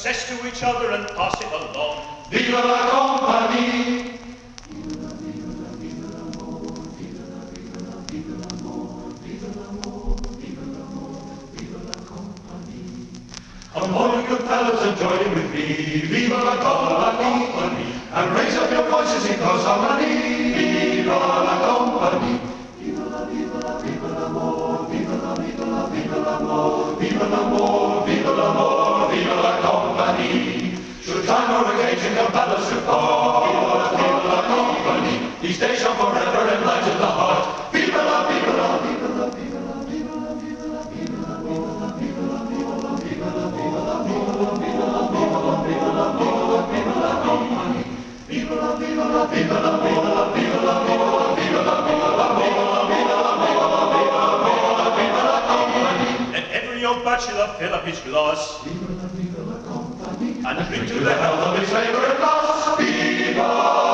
success to each other and pass it along. Viva la compagnie! Come on, you good fellows, and join in with me. Viva la compagnie! And raise up your voices in close harmony. Viva la compagnie! Viva l'amore, viva l'amore, viva l'amore, viva l'amore, viva l'amore, viva la compagnie. Should time or occasion compel us to part, viva la compagnie. These days shall forever enlighten the heart. Viva la, viva la, viva la, viva la, viva la, viva la, viva la, viva la, viva la, viva la, viva la, viva la, viva la, viva la, viva la, viva la, viva la compagnie. Viva la, viva la, viva la, viva la, viva la, viva la, viva la, viva la, viva la, viva la, viva la, viva la, viva la, viva la compagnie. Let every young bachelor fill up his glass. Viva la compagnie. And drink To the health of his favorite glass. Viva!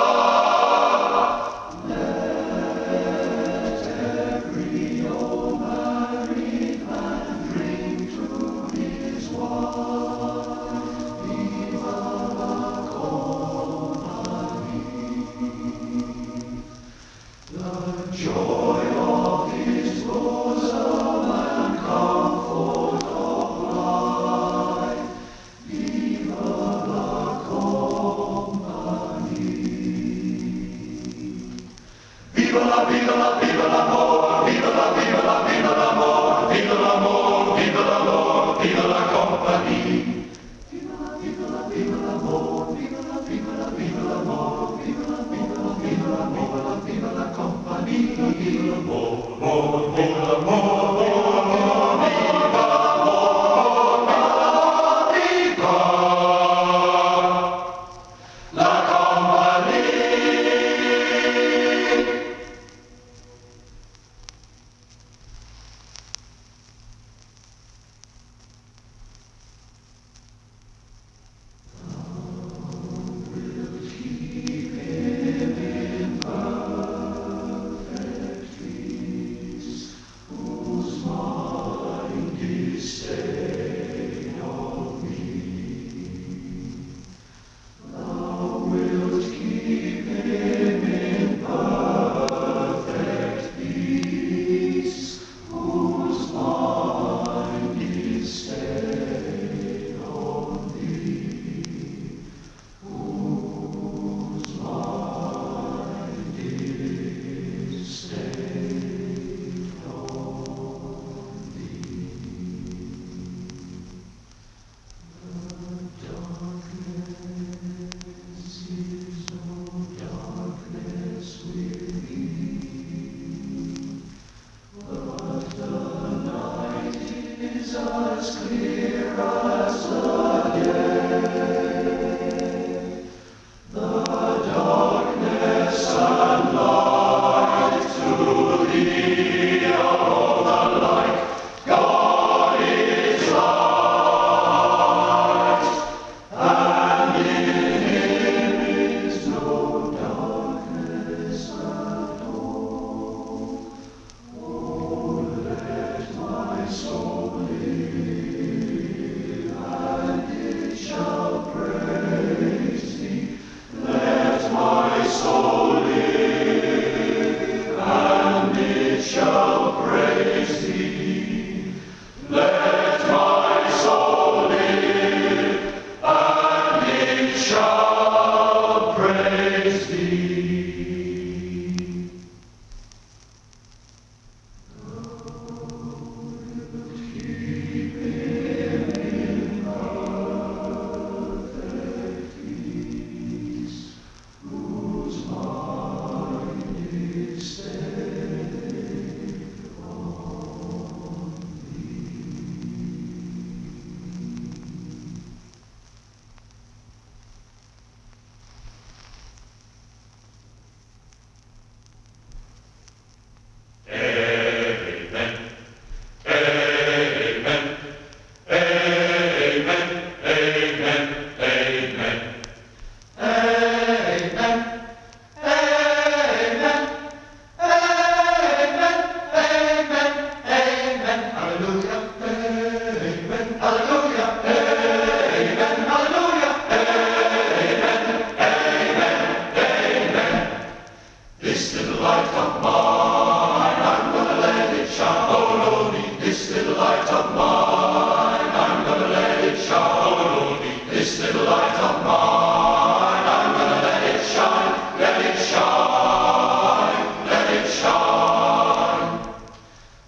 mine. I'm gonna let it shine, let it shine, let it shine.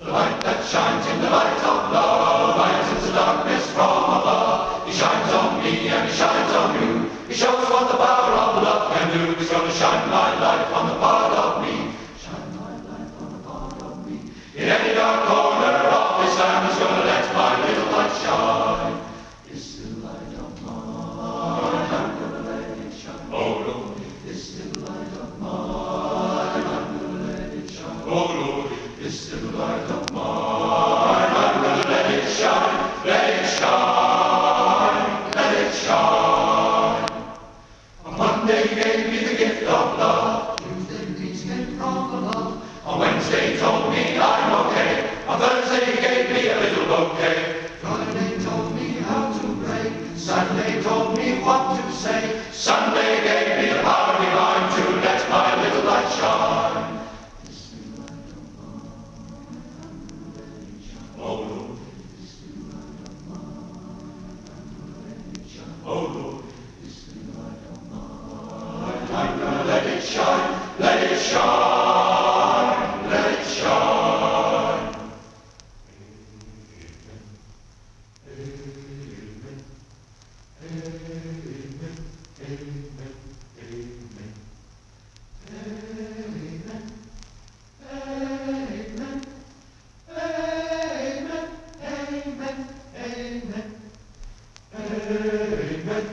The light that shines in the light of love lightens the darkness from above. He shines on me and he shines on you. He shows what the power of love can do. He's gonna shine my light on the part of me. Shine my light on the part of me. In any dark corner of this land, he's gonna let my little light shine. This little light of mine, I'm gonna let it shine. Oh Lord, this little light of mine, I'm gonna let it shine. Oh Lord, this little light of mine, I'm gonna let it shine, let it shine, let it shine. On Monday he gave me the gift of love. Tuesday peace came from above. On Wednesday he told me I'm okay. On Thursday he gave me a little bouquet. Friday told me how to pray. Saturday told me what to say. Sunday gave me the power divine to let my little light shine. This little light of mine, I'm gonna let it shine. Oh Lord, this little light of mine, I'm gonna let it shine. Oh Lord, this little light of mine, I'm gonna let it shine, let it shine, let it shine.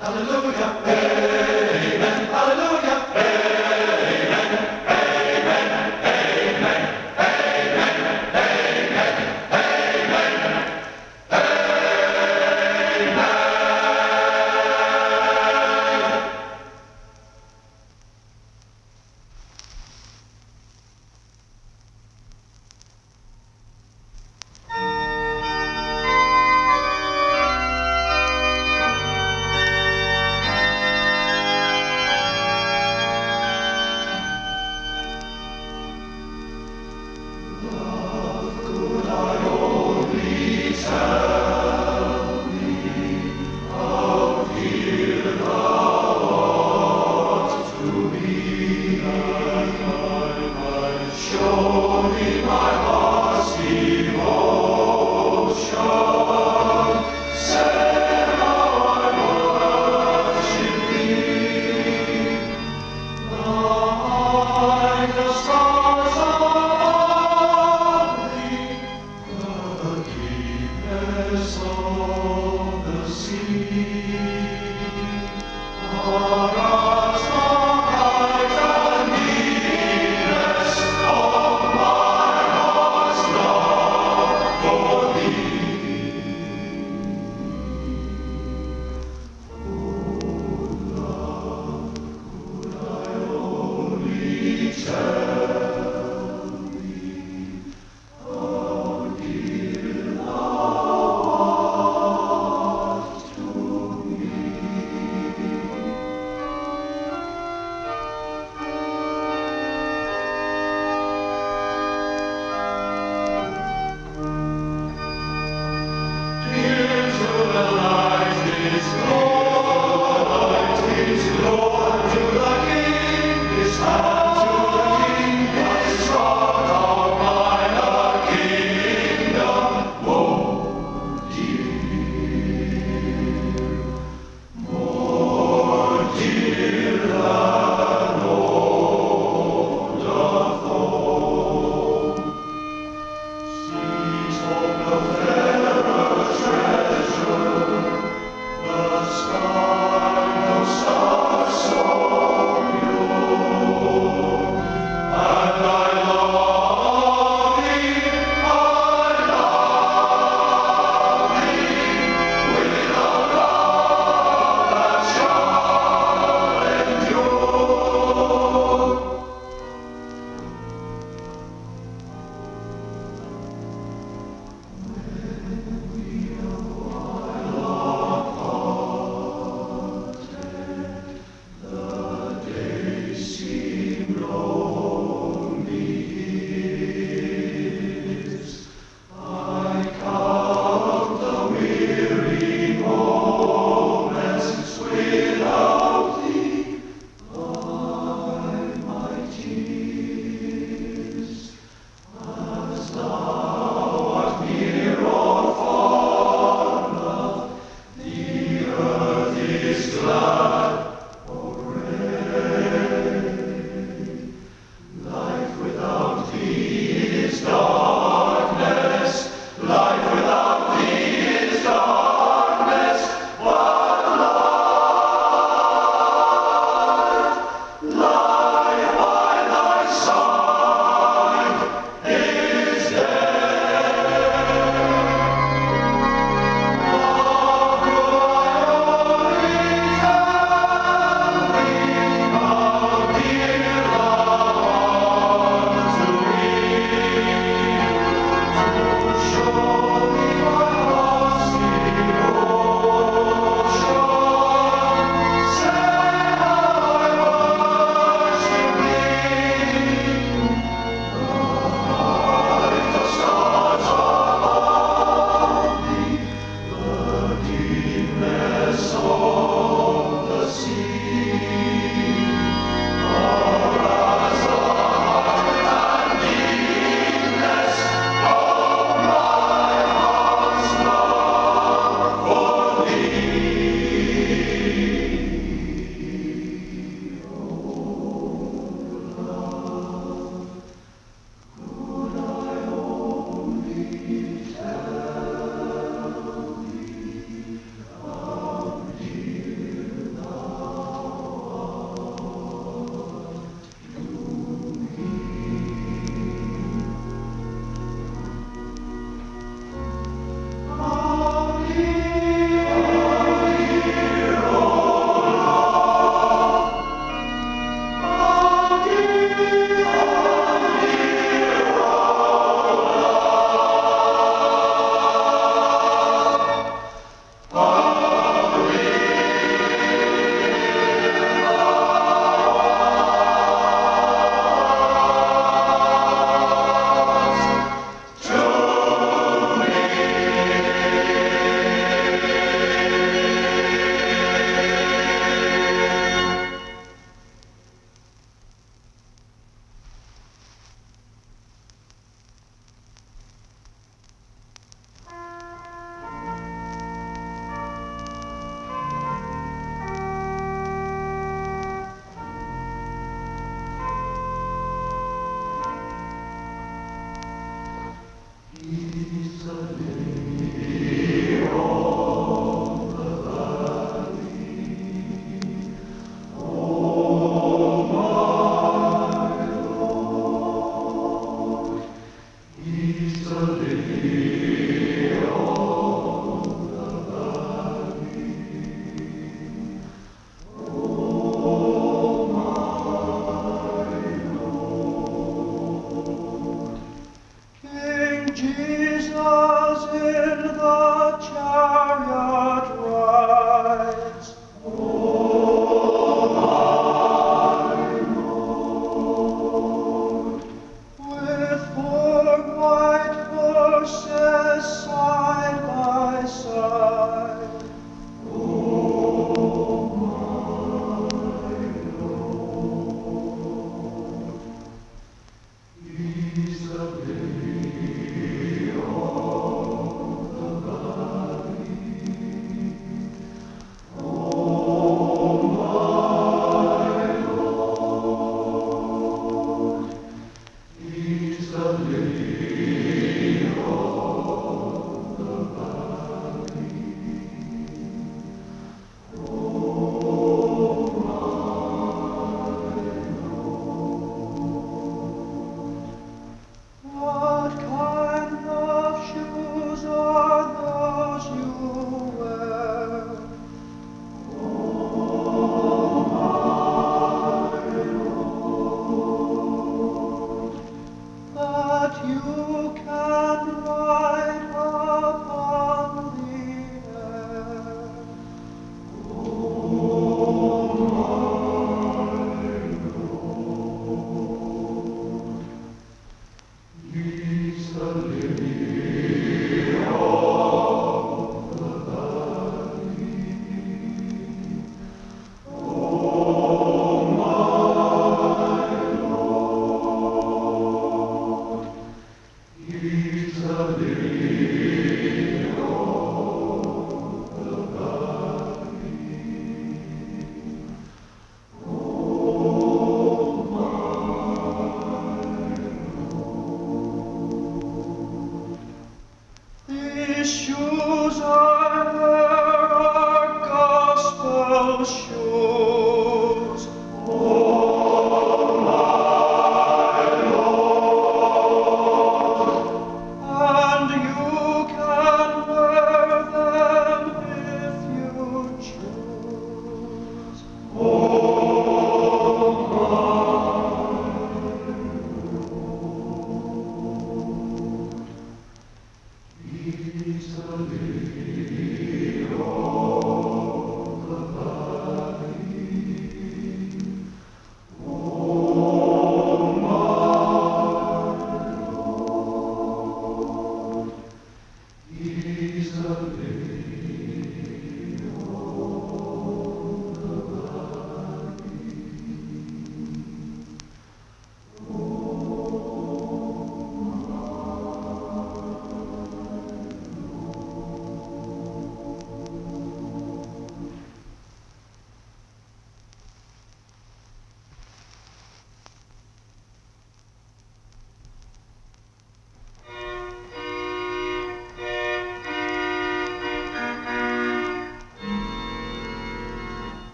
Hallelujah, amen, hallelujah, amen, amen, amen, amen, amen, amen, amen. Show me my heart's devotion. Say how I worship thee. Like the stars above thee, the deepness of the sea. Are as the height and deepness of my heart's love for thee. Oh, love, could I only tell thee how dear thou art to me.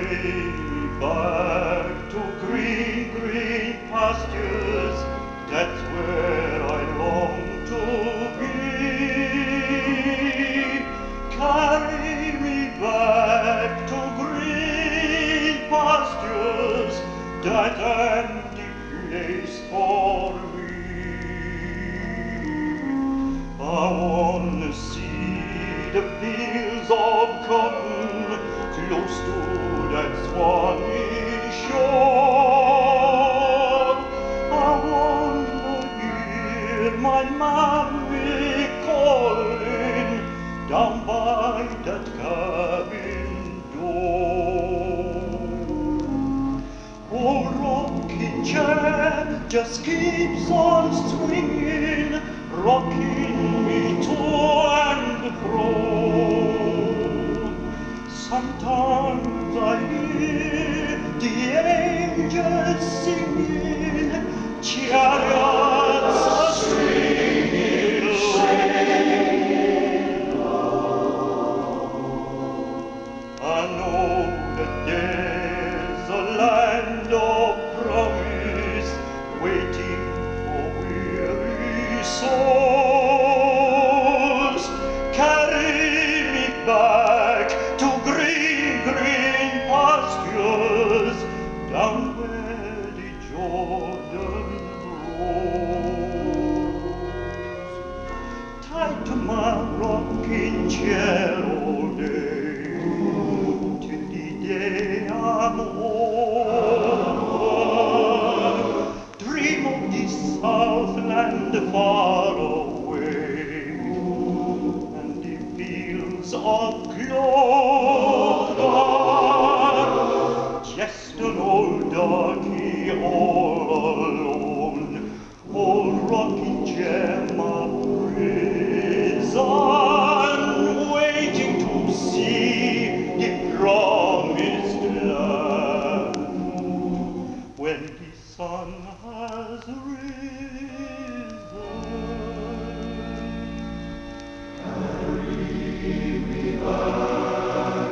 carry me back to green, green pastures. That's where I long to be. Carry me back to green pastures, that empty place for me. I wanna see the fields of cotton close to that Swanee shore. I wanna hear my mammy calling down by that cabin door. Oh, rocking chair just keeps on swinging, rocking me to and fro. Sometimes I hear the angels singing, chariots are swinging low. I know that there's a land of promise waiting for weary souls. Carry me back to green, green pastures, down where the Jordan grows. Tied to my rocking chair all day, till the day I'm old. Dream of this Southland far away, and the fields of clover. Just an old darky all alone, old rocking chair, my prison, waiting to see the promised land when the sun has risen. Carry me back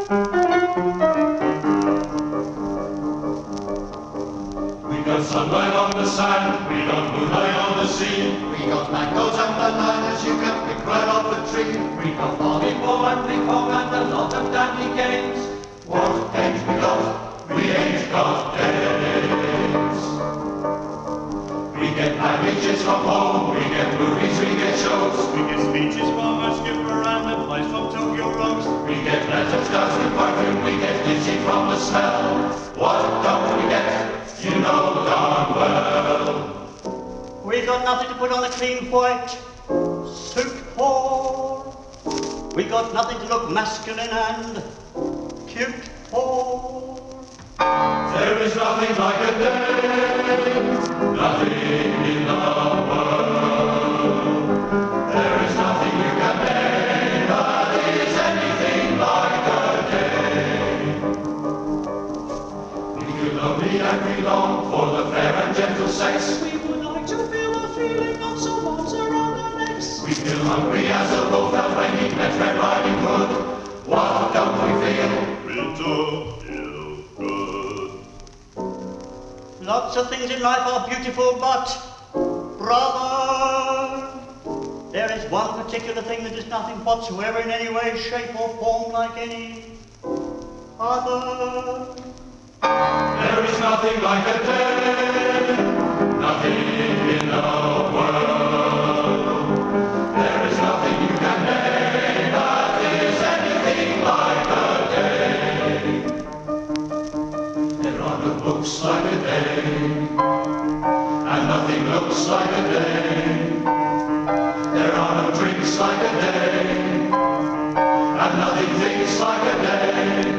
We got sunlight on the sand, we got moonlight on the sea. We got mangoes and bananas you can pick right off the tree. We got volleyball and ping pong and a lot of dandy games. What games we got? We ain't got games. We get packages from home, we get movies, we get shows. We get speeches from our skipper and advice from Tokyo Rose. We get letters doused with perfume, we get dizzy from the smell. What don't we get? You know darn well. We got nothing to put on a clean white suit for. We got nothing to look masculine and cute for. There is nothing like a day, nothing in the world. There is nothing you can name that is anything like a day. We feel lonely and we long for the fair and gentle sex. We would like to feel the feeling of someone's around our necks. We feel hungry as a bull felt when he met Red Riding Hood. What don't we feel? We do feel good. Lots of things in life are beautiful, but, brother, there is one particular thing that is nothing whatsoever in any way, shape or form like any other. There is nothing like a day, nothing in the world. There is nothing you can name that is anything like a day. There are no books like a day, and nothing looks like a day. There are no drinks like a day, and nothing thinks like a day.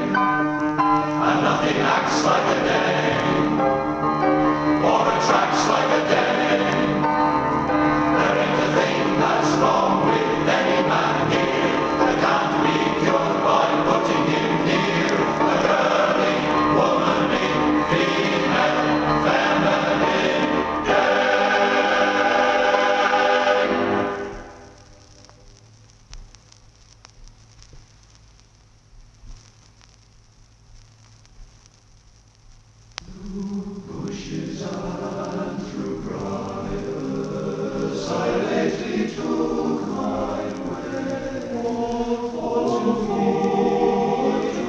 And nothing acts like a day, or attracts like a day. There ain't a thing that's wrong with any man here that can't be cured by putting him near a girly, womanly, female, feminine day. Bushes and through briars I lately took my way, for to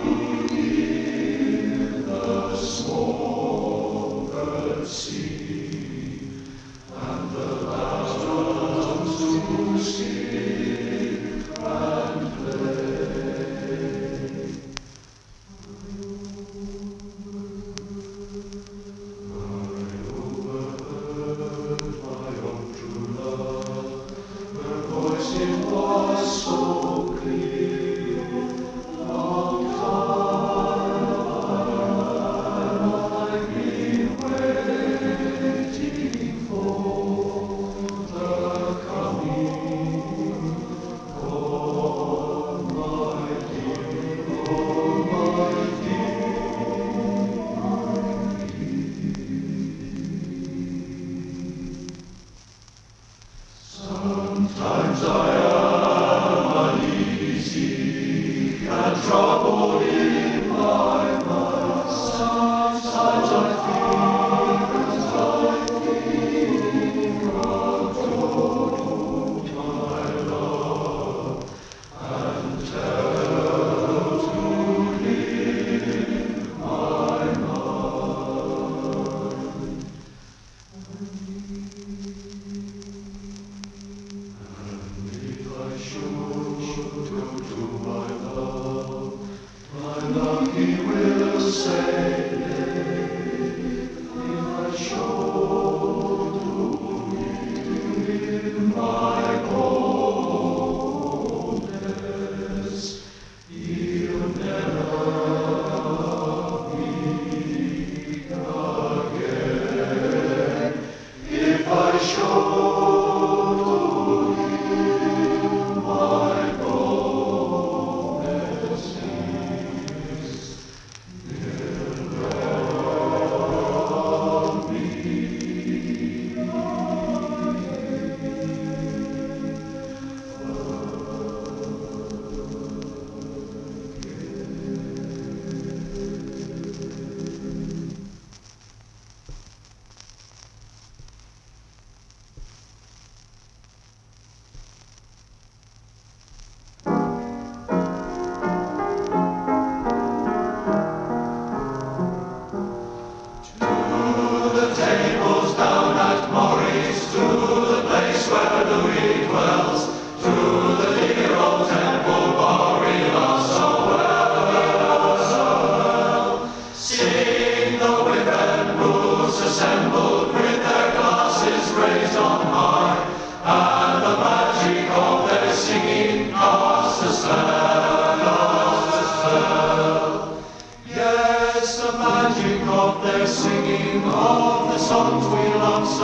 hear the small birds sing, and the lambs to skip and play. It was so clear, long time I've been waiting for the coming of my dear, oh my dear. Sometimes I am uneasy and troubled in my mind. Sometimes I think of total my love and tell to him my mind. If I should go to my love he will say, if I show to him my boldness, he'll never be again. If I show my boldness, he'll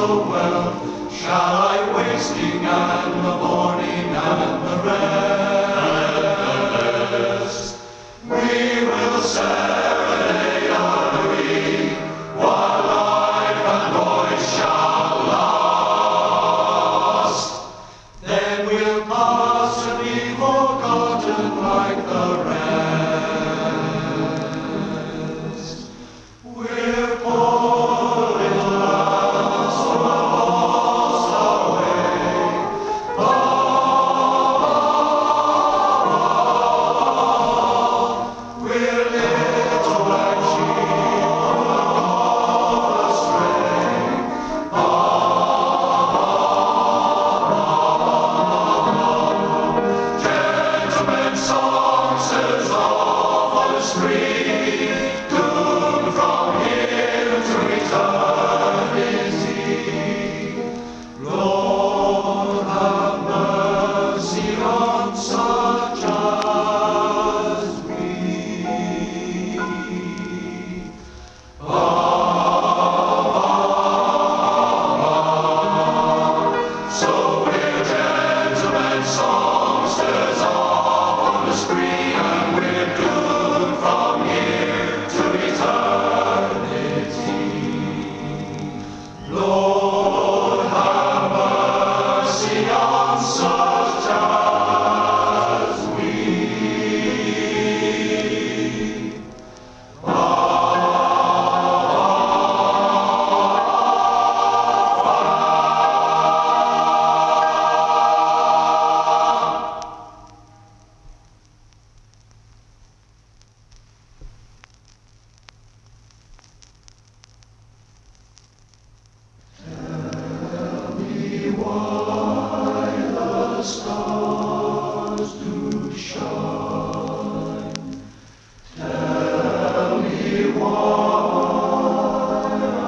so well. Shall I wasting and the morning and the rest? We will serenade our Louis while life and voice shall last. Then we'll pass and be forgotten like the rest. We're poor little lads from across our way. We're little black sheep who have gone astray. Gentlemen, songsters off on the street, doomed from here to eternity. Lord, have mercy on such as we. So we're gentlemen, songsters off on the spree, and we're doomed from here to eternity. Lord, have mercy on such as we. Stars do shine. Tell me why I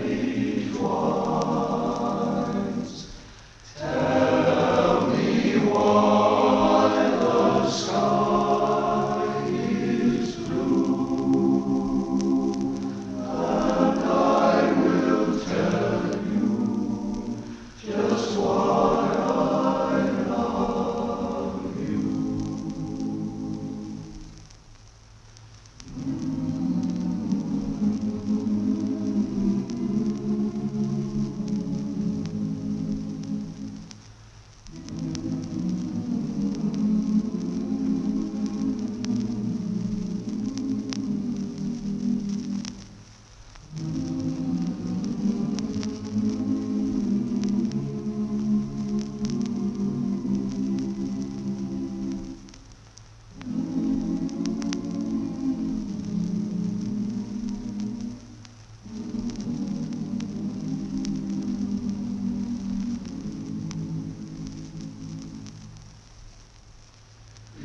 beat wines. Tell me why the sky is blue, and I will tell you just why.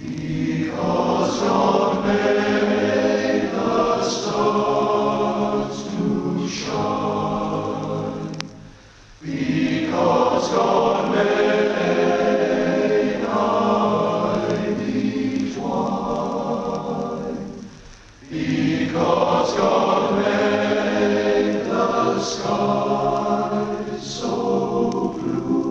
Because God made the stars to shine. Because God made I beat wine. Because God made the sky so blue.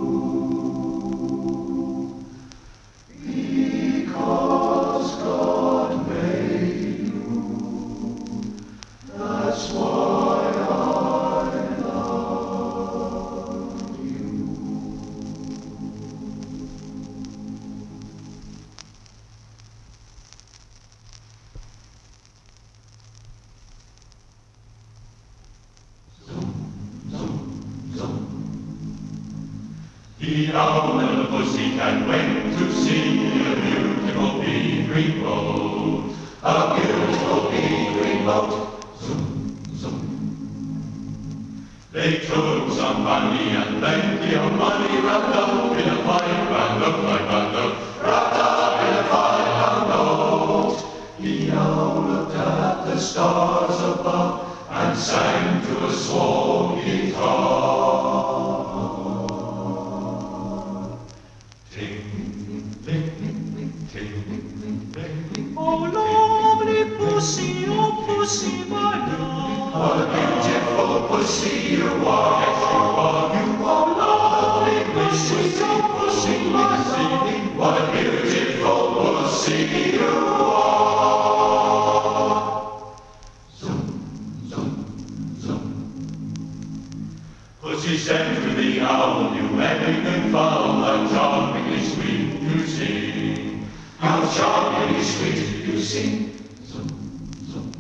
Because God made you, that's why I love you. The owl and the pussycat went to see a beautiful pea green boat. A beautiful pea green boat. Zoom, zoom. They took some money and plenty of money wrapped up in a 5-pound note, 5-pound note, wrapped up in a 5-pound note. The owl looked at the stars above and sang to a swan guitar. Oh, lovely pussy, my love. What a beautiful pussy. pussy, you are. Yes, you are. You are lovely pussy, pussy, pussy. What a beautiful pussy you are. Zoom, zoom, zoom. Pussy sent to the owl, you elegant fowl, how charmingly sweet you sing. How charmingly sweet you sing. Zoom, zoom.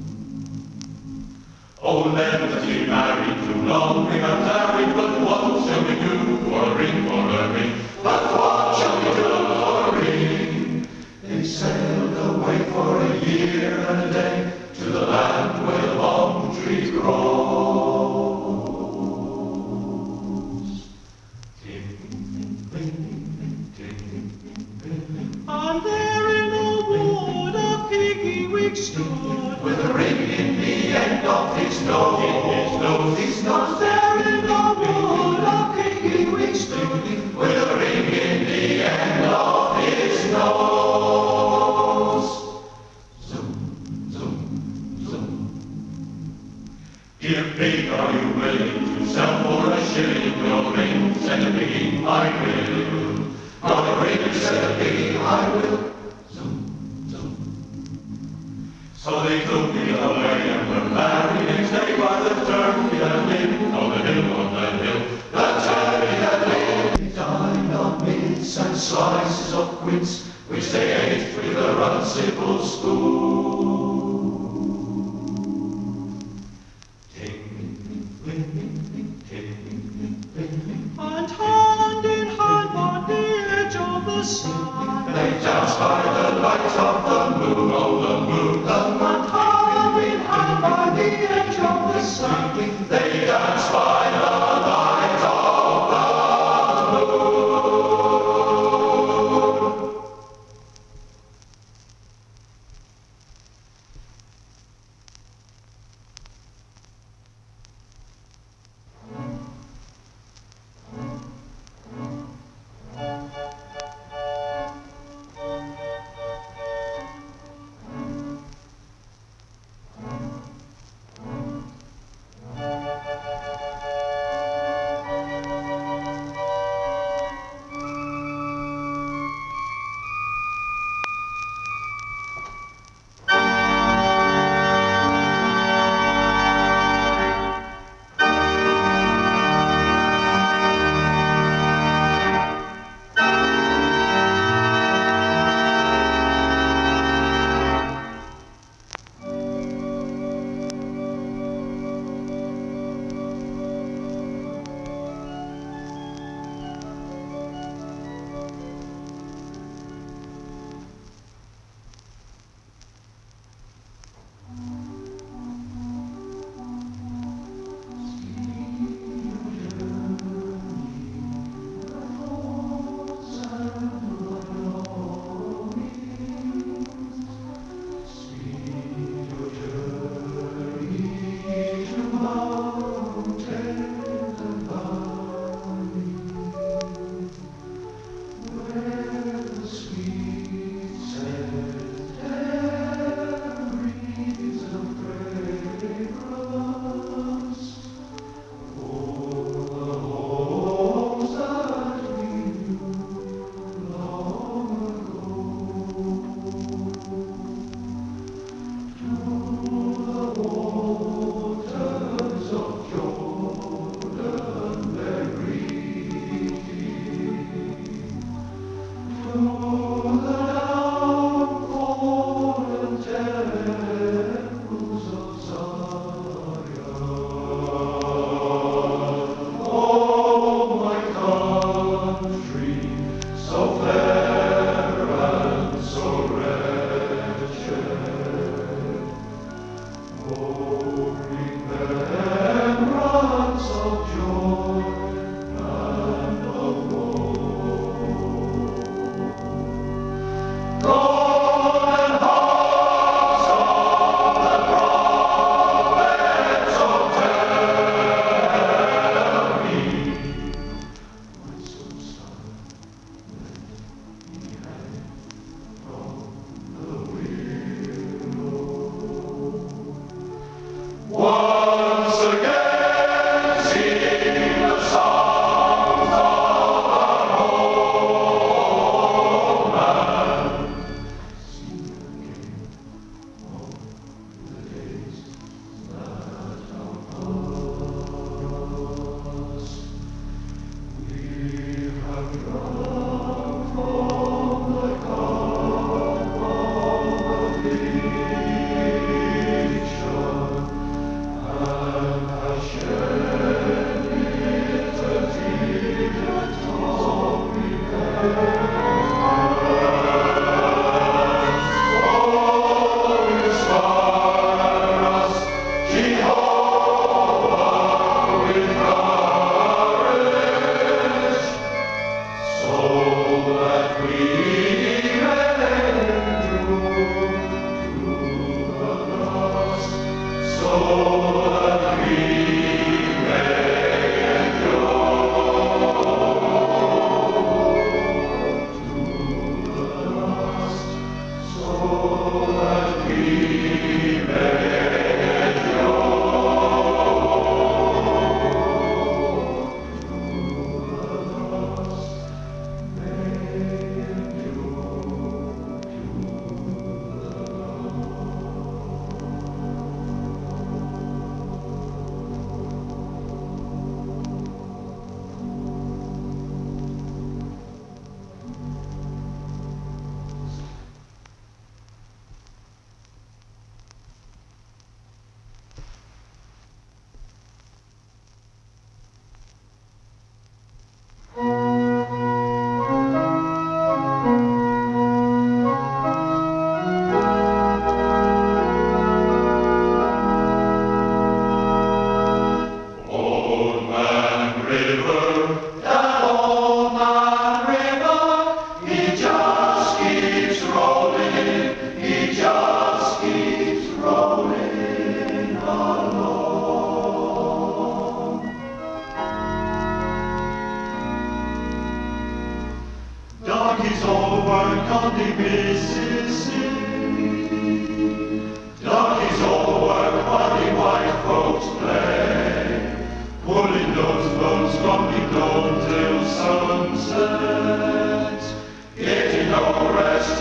Oh, never to be married too long, we are married, but what shall we do for a ring, for a ring? But what shall we do for a ring? They sailed away for a year and a day to the land where the palm tree grows. Ting, ting, ting, ting, ting, ting. And there in the wood a piggy wig stood, With a ring in the end of his nose, his nose there in the wood, a piggy wig stood, with a ring in the end of his nose. Zoom, zoom, zoom. Dear pig, are you willing to sell for a shilling your ring? Send a piggy, I will. Your ring, send a piggy, I will. Zoom, zoom. So they took me away and were married next day by the turkey that lived on the hill, on the hill. The turkey that lived. They dined on mince and slices of quince, which they ate with a runcible spoon. Ting, ting, ting, ting, ting. and hand in hand on the edge of the sun. They danced by the light of the moon, oh the moon, the moon. Hand in hand by the edge of the sun. They danced by the light of the moon.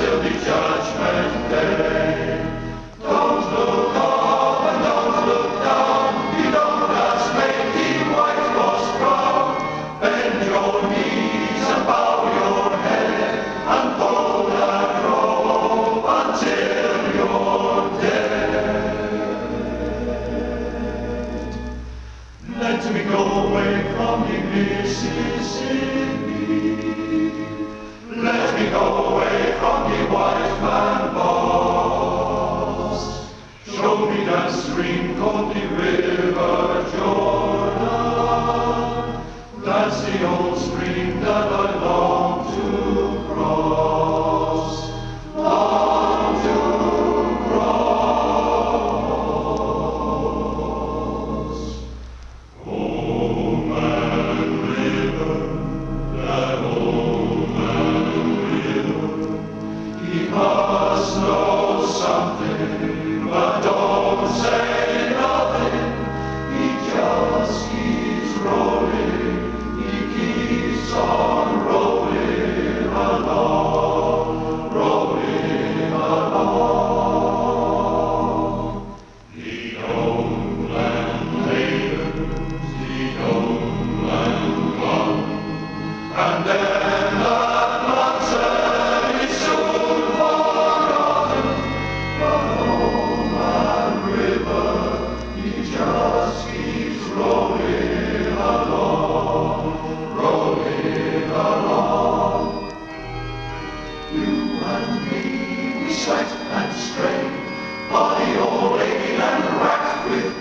till the judgment day. Don't look up and don't look down, you don't just make the white horse proud. Bend your knees and bow your head and pull that rope until you're dead. Let me go away from the Mississippi. Let me go away from the white man boss. Show me that stream called the River Jordan. That's the old stream that I long to cross. Long to cross. Old man river, that old man river, he must know something, but don't say nothing. He just keeps rolling, he keeps on rolling along, rolling along. The old land labours, the old land gone, and then that mountain is soon forgotten. But old man river, he just keeps rolling along, rolling along. You and me, we sweat and strain, body all aching and racked with